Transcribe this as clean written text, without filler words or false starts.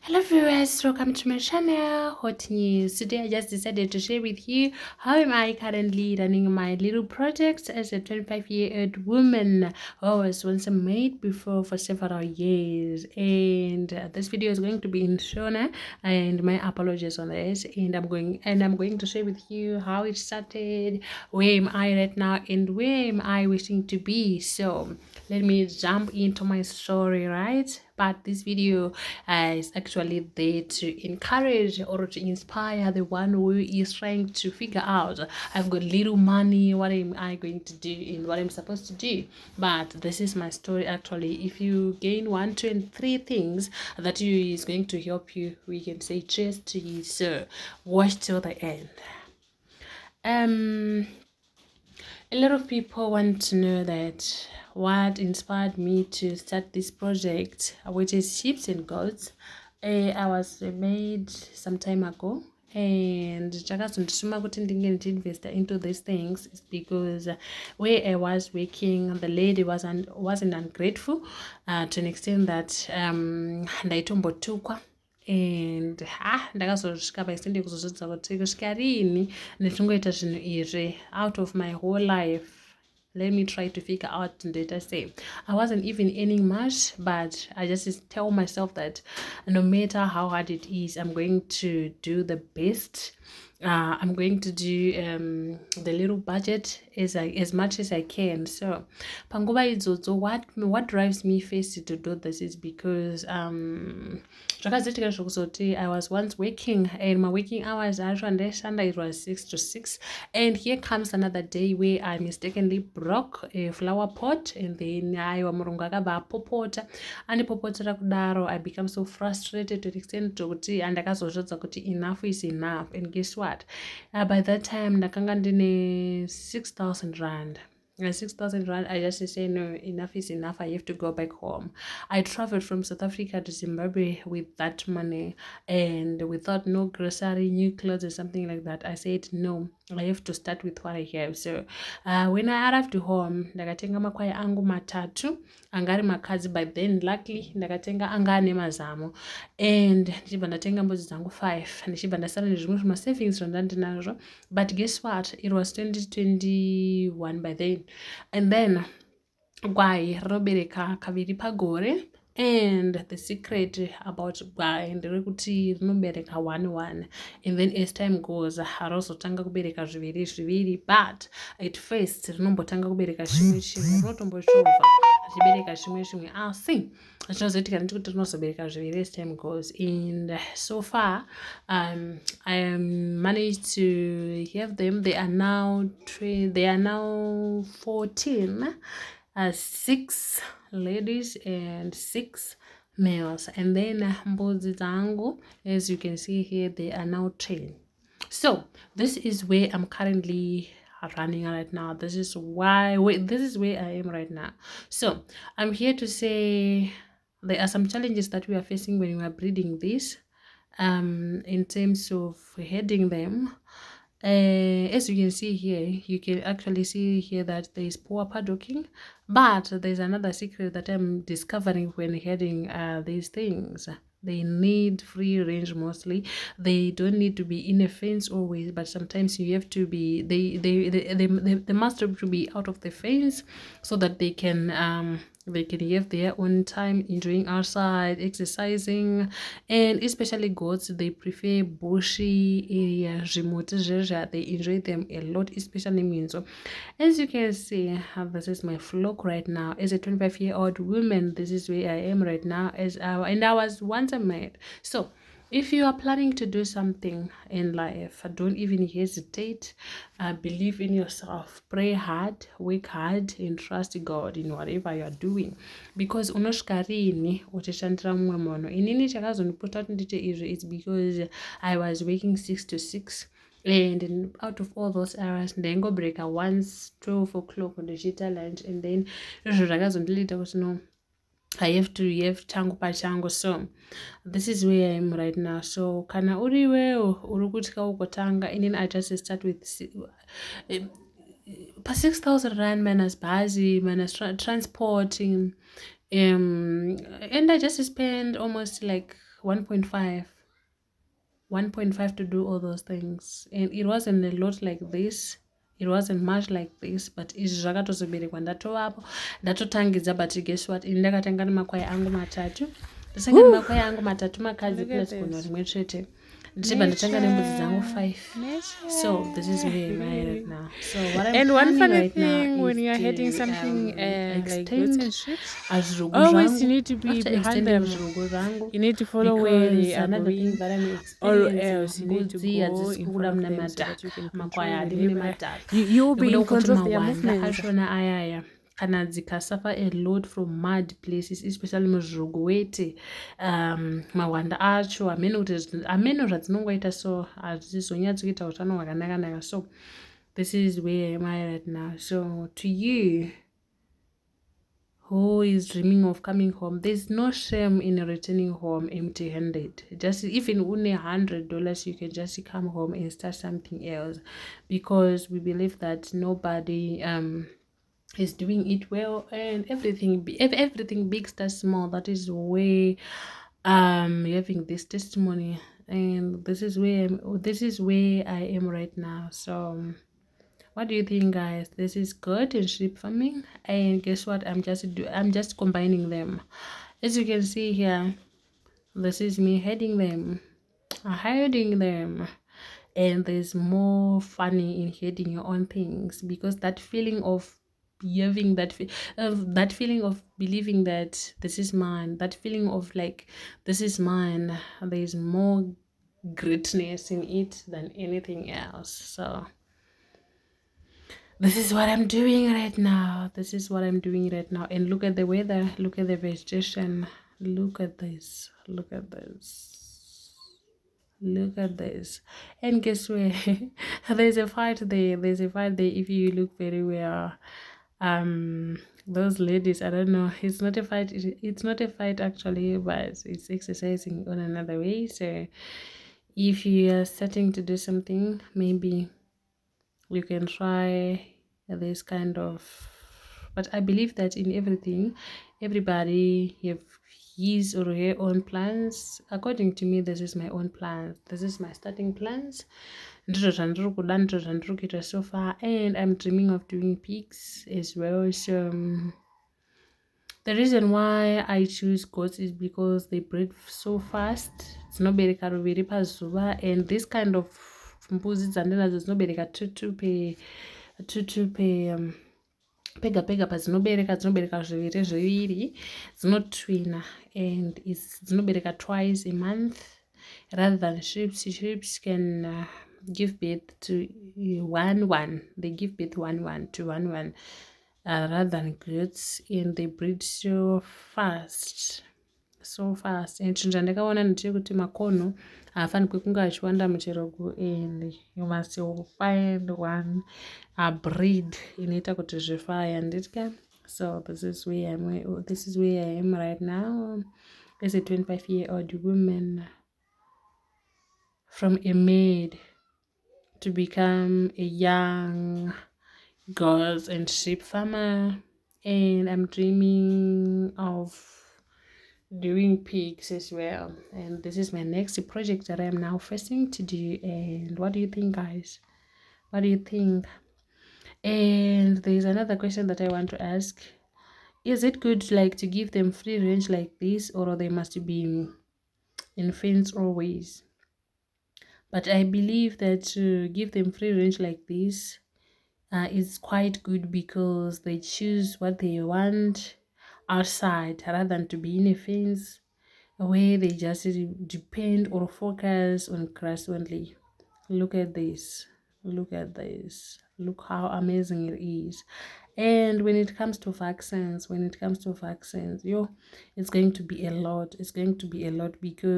Hello viewers, welcome to my channel. Hot news. Today I just decided to share with you how am I currently running my little project as a 25-year-old woman who was once a maid before for several years. And this video is going to be in Shona, and my apologies on this. And I'm going to share with you how it started, where am I right now, and where am I wishing to be. So let me jump into my story, right? But this video is actually there to encourage or to inspire the one who is trying to figure out, I've got little money, what am I going to do and what I'm supposed to do. But this is my story actually. If you gain 1, 2 and 3 things that you is going to help you, we can say cheers to you. So watch till the end. A lot of people want to know that what inspired me to start this project, which is sheep and goats. I was made some time ago, and chakazondituma kuti ndinge ndiinvesta into these things is because where I was working, the lady wasn't ungrateful to an extent that ndaitombotukwa. And ndakazosvika paisende kuzozvidza kuti kusvika rini ndichingoita zvinhu izvi out of my whole life. Let me try to figure out data say I wasn't even earning much, but I just tell myself that no matter how hard it is, I'm going to do the best. I'm going to do the little budget as much as I can. So panguva idzodzo, what drives me first to do this is because zvakazoitika zvokuzoti I was once working, and my working hours ndaishanda it was 6 to 6, and here comes another day where I mistakenly broke a flower pot, and then aiwa murungu akabva apopota, andipopotera kudaro I become so frustrated to the extent tokuti andakazozvodza kuti enough is enough. And guess what, by that time ndakanga ndine 6,000 rand. 6,000 rand, I just say no, enough is enough, I have to go back home. I traveled from South Africa to Zimbabwe with that money, and without no grocery, new clothes or something like that, I said no, I have to start with what I have. So when I arrived home, ndakatenga makwai angu matatu angari makadzi. By then luckily ndakatenga anga ane mazamo, and ndichibva ndatenga mbudzi dzangu 5, ndichibva ndasara nezvimwe zvima-savings zvandandinazvo. But guess what, it was 2021 by then. And then gwai rinobereka kaviri pagore, and the secret about gwai nderekuti rinobereka 1 and then as time goes harozotanga kubereka zviviri, but at first rinombotanga kubereka chimwe rinotombochovha richibereka chimwe asi zvinozoitika ndikuti rinozobereka zviviri as time goes. And so far I managed to have them. They are now 14, 6 ladies and 6 males. And then mbudzi dzangu, as you can see here, they are now 10. So this is where I'm currently running right now. This is where I am right now. So I'm here to say there are some challenges that we are facing when we are breeding this, in terms of heading them. As you can see here, you can actually see here that there is poor paddocking, but there's another secret that I'm discovering when heading these things. They need free range mostly. They don't need to be in a fence always, but sometimes you have to be, they must have to be out of the fence so that they can have their own time enjoying outside, exercising. And especially goats, they prefer bushy areas, remote areas. They enjoy them a lot, especially means. So as you can see, this is my flock right now. As a 25-year-old woman, this is where I am right now. And I was once a maid. So if you are planning to do something in life, don't even hesitate. Believe in yourself. Pray hard, work hard, and trust God in whatever you are doing. Because unosvika rini uchishandira mumwe munhu. Inini chakazondipota kuti ndite izvi, it's because I was working 6 to 6. And out of all those hours ndaingobreka once 12 o'clock ndichiita lunch, and then izvo zvakazondilita kuti no, I have to have changu pachangu. So this is where I am right now. So kana uriwewo uri kutka ukotanga, and then I just start with 6,000 rand minus bhazi minus transporting, and I just spend almost like 1.5 to do all those things, and it wasn't a lot like this, it wasn't much like this, but izvi zvakatozoberekwa ndatovapo ndatotangidza. But guess what, ini ndakatenga nemakwai angu matatu, ndatenga nemakwai angu matatu makadzi plus gono rimwe chete, ndichibva ndatenga nembudzi dzangu 5. So this is where I'm at right now. So what I'm And one funny right thing now when is you're to, heading something like goats and sheep, azvirugu always zvangu. you need to be After behind extending them. zvirugu zvangu, You need to follow where they because are another thing going, that I'm or experiencing, else you need to mbudzi go hadzisi in kubuda front of mune them so that you madhaka, can makwai control hadi the mune labor. madhaka. You'll be Nekuda in kuti control of their mawanda movements. achona ayaya kana dzikasuffer a lot from mud places, especially muzvirugu wete, mawanda acho hameno zvadzinongoita, so hadzizonyatsoita utano hwakanaka. So this is where am I right now. So to you who is dreaming of coming home, there's no shame in returning home empty-handed. Just even only $100, you can just come home and start something else, because we believe that nobody is doing it well, and everything big starts small. That is where having this testimony, and this is where I am right now. So what do you think, guys? This is goat and sheep farming, and guess what, I'm just combining them. As you can see here, this is me hiding them, and there's more funny in hiding your own things, because that feeling of having that feeling of believing that this is mine, that feeling of like this is mine, there's more greatness in it than anything else. So this is what I'm doing right now. And look at the weather, look at the vegetation, look at this. And guess where? There's a fight there. If you look very well. Those ladies, I don't know, it's not a fight actually, but it's exercising on another way. So if you are starting to do something, maybe you can try this kind of, but I believe that in everything, everybody have his or her own plans. According to me, this is my own plans, this is my starting plans, ndizvo zvandiri kuita so far, and I'm dreaming of doing pigs as well. So the reason why I choose goats is because they breed so fast. Dzinobereka ruviri pazuva, and this kind of mbudzi dzandinadzo dzinobereka tutu pega pega padzinobereka zviviri dzinotwina, and dzinobereka twice a month rather than sheep. Sheep can give birth to one. They give birth one to one. Rather than goats, and they breed so fast. And chinhu chandakaona ndechekuti makonho haafanikwi kunge achiwanda muchirugu, and you must find one breed inoita kuti zvifaya nditya. So this is where I am right now, as a 25-year-old woman, from a maid to become a young goats and sheep farmer, and I'm dreaming of doing pigs as well, and this is my next project that I am now facing to do. And what do you think, guys? What do you think? And there's another question that I want to ask: is it good to give them free range like this, or they must be in fence always? But I believe that to give them free range like this is quite good, because they choose what they want outside rather than to be in a fence where they just depend or focus on grass only. Look at this. Look how amazing it is. And when it comes to vaccines, it's going to be a lot. Because